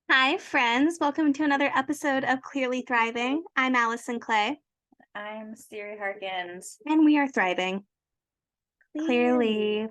Hi, friends. Welcome to another episode of Clearly Thriving. I'm Allison Clay, I'm Siri Harkins. and we are thriving. Clearly. Clearly.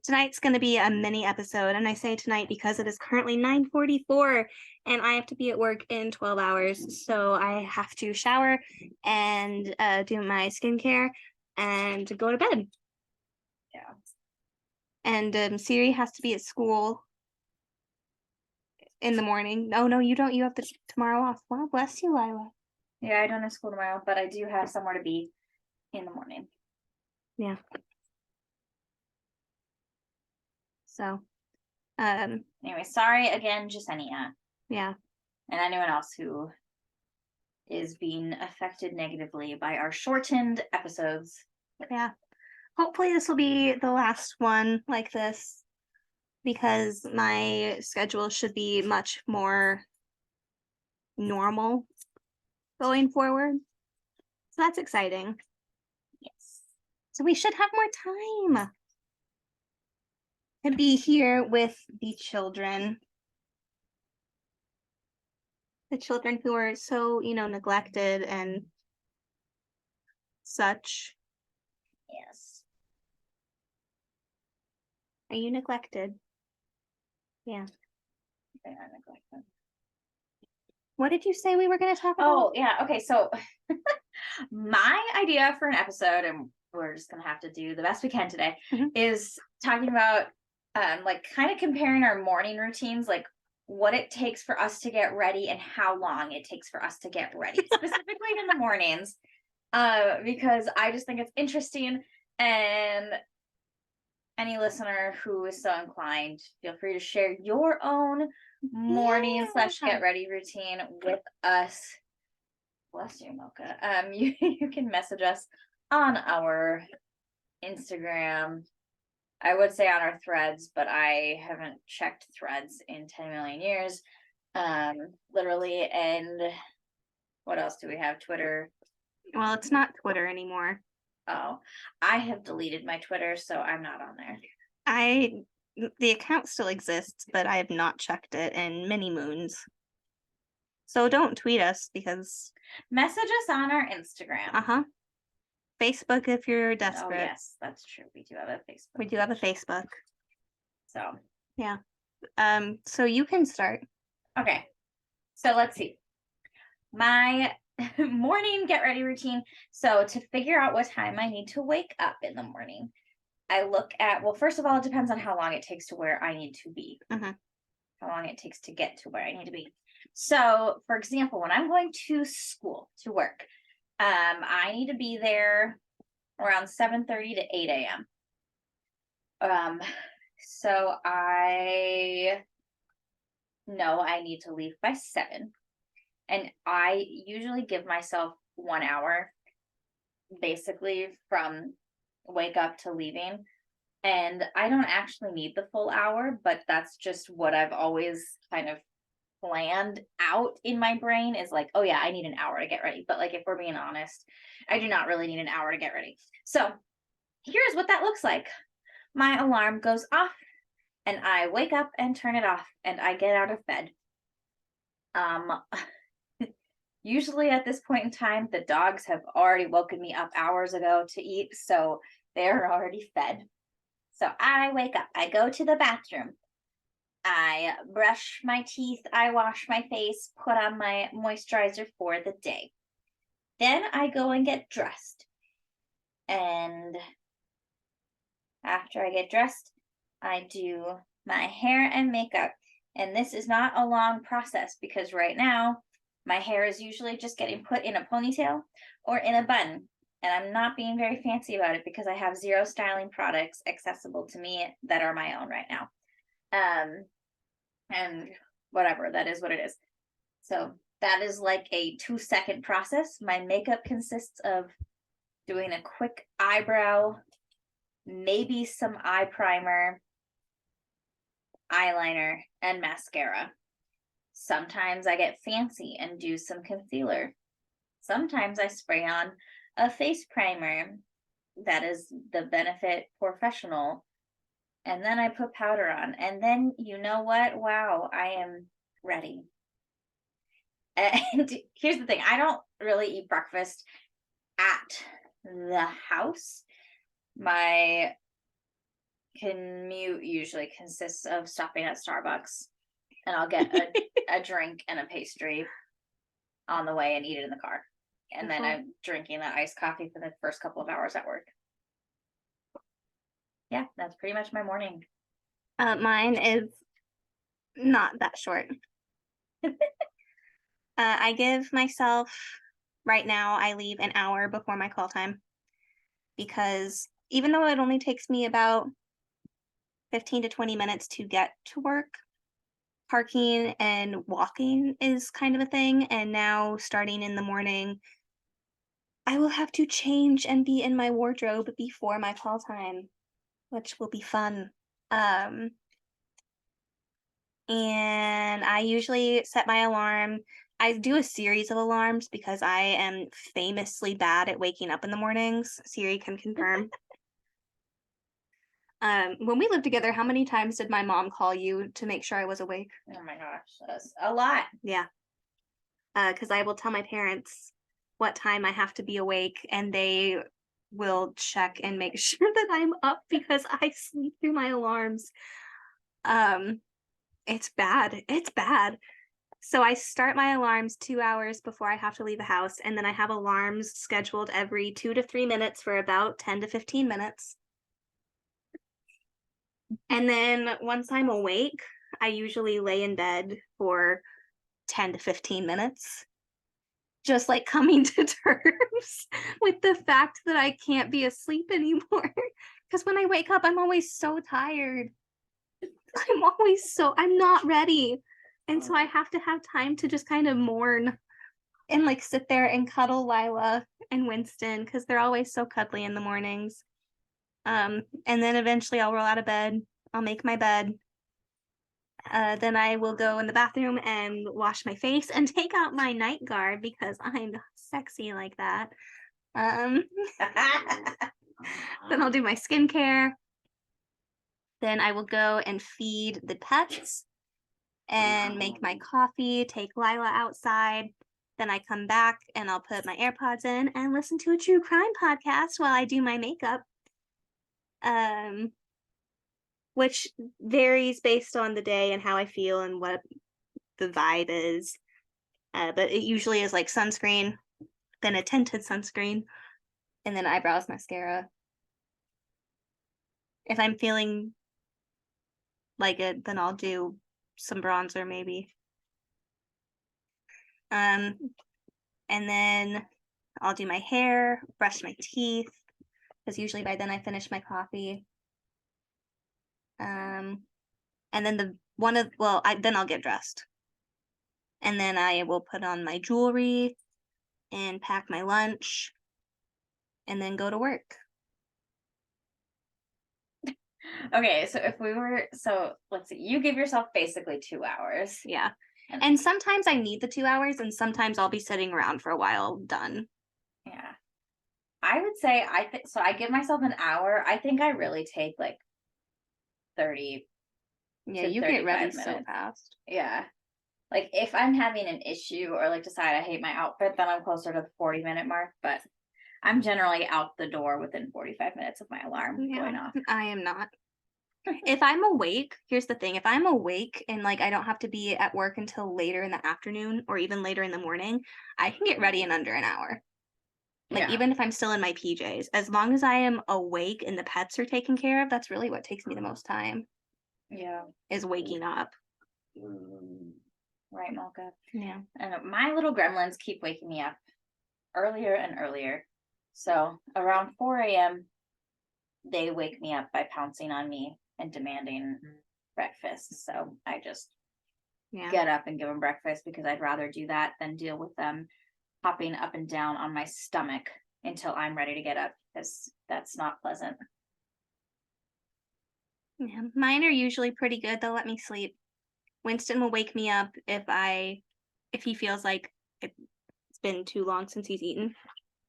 Tonight's going to be a mini episode, and I say tonight because it is currently 9:44, and I have to be at work in 12 hours. So I have to shower and do my skincare and go to bed. Yeah. And Siri has to be at school in the morning. No, you don't. You have tomorrow off. Wow, bless you, Lila. Yeah, I don't have school tomorrow, but I do have somewhere to be in the morning. Yeah. So, Anyway, sorry again, Jasenia, yeah. and anyone else who is being affected negatively by our shortened episodes. Yeah. Hopefully this will be the last one like this because my schedule should be much more normal going forward. So that's exciting. Yes. So we should have more time to be here with the children. The children who are so, neglected and such. Yes. Are you neglected? Yeah. They are neglected. What did you say we were going to talk about? Oh, yeah. Okay, so my idea for an episode, and we're just gonna have to do the best we can today, is talking about like kind of comparing our morning routines, like what it takes for us to get ready and how long it takes for us to get ready, specifically in the mornings. Because I just think it's interesting, and any listener who is so inclined, feel free to share your own morning slash get ready routine with us. Bless you, Mocha. You can message us on our Instagram. I would say on our threads, but I haven't checked threads in 10 million years. Literally, and what else do we have? Twitter. Well, it's not Twitter anymore. Oh, I have deleted my Twitter, so I'm not on there. The account still exists, but I have not checked it in many moons. So don't tweet us because Message us on our Instagram. Facebook if you're Oh, desperate. yes, that's true. We do have a Facebook. We do have a Facebook. So, yeah. So you can start. Okay. So let's see. My morning get ready routine. So to figure out what time I need to wake up in the morning, I look at, well, first of all, it depends on how long it takes to where I need to be, how long it takes to get to where I need to be. So, for example, when I'm going to school, to work, I need to be there around 7:30 to 8 a.m. So I know I need to leave by 7. And I usually give myself 1 hour basically from wake up to leaving. And I don't actually need the full hour, but that's just what I've always kind of planned out in my brain is like, oh yeah, I need an hour to get ready. But like, if we're being honest, I do not really need an hour to get ready. So here's what that looks like. My alarm goes off and I wake up and turn it off and I get out of bed. Usually at this point in time, the dogs have already woken me up hours ago to eat, so they're already fed. So I wake up, I go to the bathroom, I brush my teeth, I wash my face, put on my moisturizer for the day. Then I go and get dressed. And after I get dressed, I do my hair and makeup. And this is not a long process because right now my hair is usually just getting put in a ponytail or in a bun. And I'm not being very fancy about it because I have 0 styling products accessible to me that are my own right now. And whatever, that is what it is. So that is like a 2-second process. My makeup consists of doing a quick eyebrow, maybe some eye primer, eyeliner, and mascara. Sometimes I get fancy and do some concealer. Sometimes I spray on a face primer that is the Benefit Professional. And then I put powder on. And then you know what? Wow, I am ready. And here's the thing, I don't really eat breakfast at the house. My commute usually consists of stopping at Starbucks, and I'll get a drink and a pastry on the way and eat it in the car. And then I'm drinking that iced coffee for the first couple of hours at work. Yeah, that's pretty much my morning. Mine is not that short. I give myself, right now, I leave an hour before my call time because even though it only takes me about 15 to 20 minutes to get to work, parking and walking is kind of a thing. And now, starting in the morning, I will have to change and be in my wardrobe before my call time, which will be fun. And I usually set my alarm. I do a series of alarms because I am famously bad at waking up in the mornings. Siri can confirm. When we lived together, how many times did my mom call you to make sure I was awake? Oh my gosh, that's a lot. Yeah. Because I will tell my parents what time I have to be awake, and they will check and make sure that I'm up because I sleep through my alarms. It's bad. It's bad. So I start my alarms 2 hours before I have to leave the house, and then I have alarms scheduled every 2 to 3 minutes for about 10 to 15 minutes. And then once I'm awake, I usually lay in bed for 10 to 15 minutes, just like coming to terms with the fact that I can't be asleep anymore. Because when I wake up, I'm always so tired. I'm not ready. And so I have to have time to just kind of mourn and like sit there and cuddle Lila and Winston because they're always so cuddly in the mornings. And then eventually I'll roll out of bed. I'll make my bed. Then I will go in the bathroom and wash my face and take out my night guard because I'm sexy like that. Then I'll do my skincare. Then I will go and feed the pets and make my coffee, take Lila outside. Then I come back and I'll put my AirPods in and listen to a true crime podcast while I do my makeup. Which varies based on the day and how I feel and what the vibe is. But it usually is like sunscreen, then a tinted sunscreen, and then eyebrows, mascara. If I'm feeling like it, then I'll do some bronzer maybe. And then I'll do my hair, brush my teeth, because usually by then I finish my coffee. And then then I'll get dressed. And then I will put on my jewelry and pack my lunch and then go to work. Okay, so let's see, you give yourself basically 2 hours. Yeah. And sometimes I need the 2 hours and sometimes I'll be sitting around for a while done. Yeah. I would say so I give myself an hour. I think I really take like 30. Yeah, you get ready so fast. Yeah. Like if I'm having an issue or like decide I hate my outfit, then I'm closer to the 40-minute mark, but I'm generally out the door within 45 minutes of my alarm going off. I am not. If I'm awake, here's the thing. If I'm awake and like I don't have to be at work until later in the afternoon or even later in the morning, I can get ready in under an hour. Like even if I'm still in my PJs, as long as I am awake and the pets are taken care of, that's really what takes me the most time. Yeah. Is waking up. Right, Malka? Yeah. And my little gremlins keep waking me up earlier and earlier. So around 4 a.m., they wake me up by pouncing on me and demanding breakfast. So I just get up and give them breakfast because I'd rather do that than deal with them hopping up and down on my stomach until I'm ready to get up, because that's not pleasant. Yeah, mine are usually pretty good. They'll let me sleep. Winston will wake me up if he feels like it's been too long since he's eaten.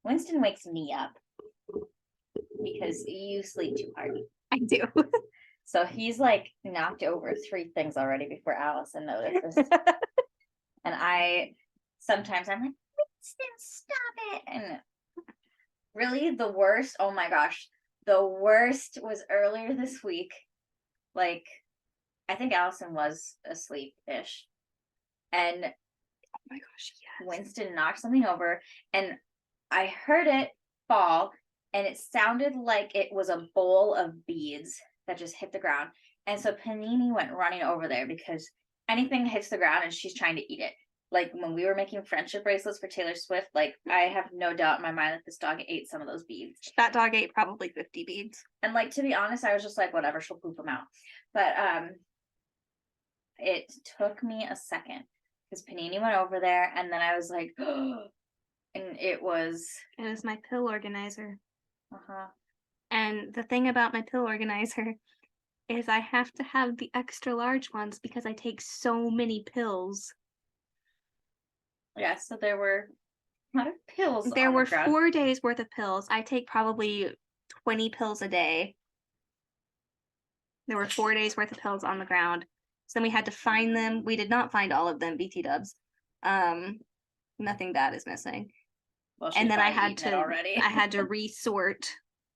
Winston wakes me up because you sleep too hard. I do. So he's like knocked over 3 things already before Allison notices. And sometimes I'm like, Winston, stop it. And really the worst, oh my gosh, the worst was earlier this week. Like, I think Allison was asleep-ish. And Oh my gosh, yes. Winston knocked something over and I heard it fall and it sounded like it was a bowl of beads that just hit the ground. And so Panini went running over there because anything hits the ground and she's trying to eat it. Like when we were making friendship bracelets for Taylor Swift, like I have no doubt in my mind that this dog ate some of those beads. That dog ate probably 50 beads. And like, to be honest, I was just like, whatever, she'll poop them out. But it took me a second because Panini went over there and then I was like, oh, and it was my pill organizer. uh-huh. And the thing about my pill organizer is I have to have the extra large ones because I take so many pills. Yeah, so there were a lot of pills. There on were the ground. 4 days worth of pills. I take probably 20 pills a day. There were 4 days worth of pills on the ground. So then we had to find them. We did not find all of them, BT dubs. Nothing bad is missing. Well, And then I had eaten it to already. I had to resort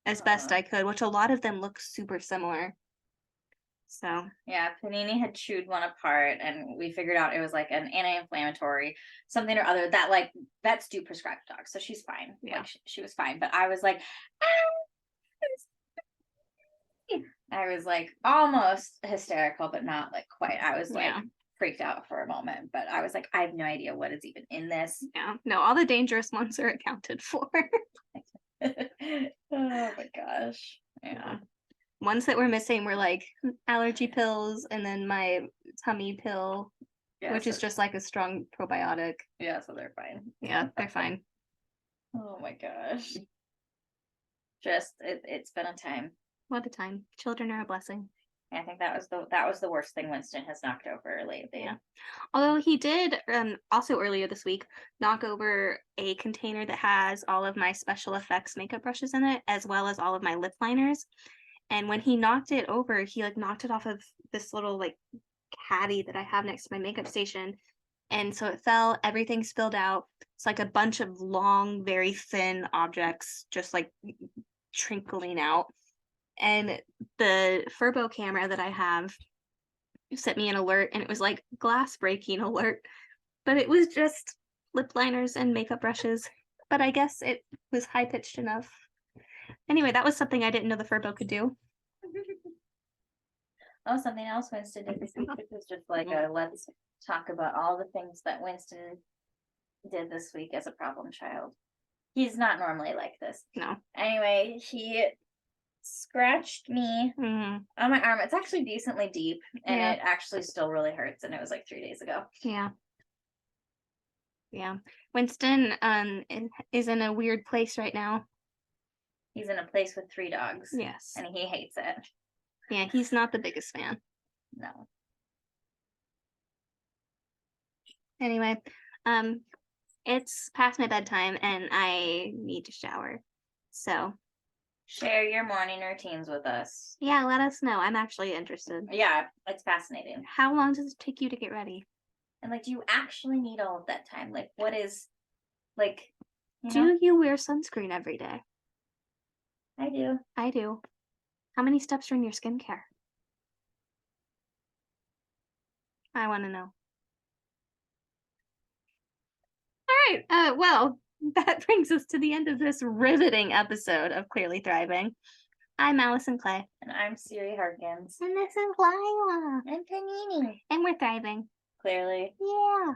as best I could, which a lot of them look super similar. So Yeah, Panini had chewed one apart and we figured out it was like an anti-inflammatory something or other that like vets do prescribe to dogs, so she's fine. Yeah. Like she was fine, but I was like almost hysterical, but not like quite. I was like freaked out for a moment, but I was like, I have no idea what is even in this. Yeah, no, all the dangerous ones are accounted for. Oh my gosh. Yeah. Ones that were missing were like allergy pills and then my tummy pill, which is just like a strong probiotic. Yeah, so they're fine. Yeah, they're fine. Oh my gosh. Just it's been a time. What a time. Children are a blessing. I think that was the worst thing Winston has knocked over lately. Yeah. Although he did also earlier this week knock over a container that has all of my special effects makeup brushes in it, as well as all of my lip liners. And when he knocked it over, he like knocked it off of this little like caddy that I have next to my makeup station. And so it fell, everything spilled out. It's like a bunch of long, very thin objects just like trickling out. And the Furbo camera that I have sent me an alert, and it was like glass breaking alert, but it was just lip liners and makeup brushes. But I guess it was high pitched enough. Anyway, that was something I didn't know the Furbo could do. Oh, something else Winston did this week, which was just like let's talk about all the things that Winston did this week as a problem child. He's not normally like this. No. Anyway, he scratched me on my arm. It's actually decently deep, and it actually still really hurts, and it was like 3 days ago. Yeah. Winston is in a weird place right now. He's in a place with 3 dogs. Yes. And he hates it. Yeah, he's not the biggest fan. No. Anyway, it's past my bedtime and I need to shower. So share your morning routines with us. Yeah, let us know. I'm actually interested. Yeah, it's fascinating. How long does it take you to get ready? And like, do you actually need all of that time? Like, what is like do you wear sunscreen every day? I do. I do. How many steps are in your skincare? I want to know. All right. Well, that brings us to the end of this riveting episode of Clearly Thriving. I'm Allison Clay. And I'm Siri Harkins. And this is Lila. And Panini. And we're thriving. Clearly. Yeah.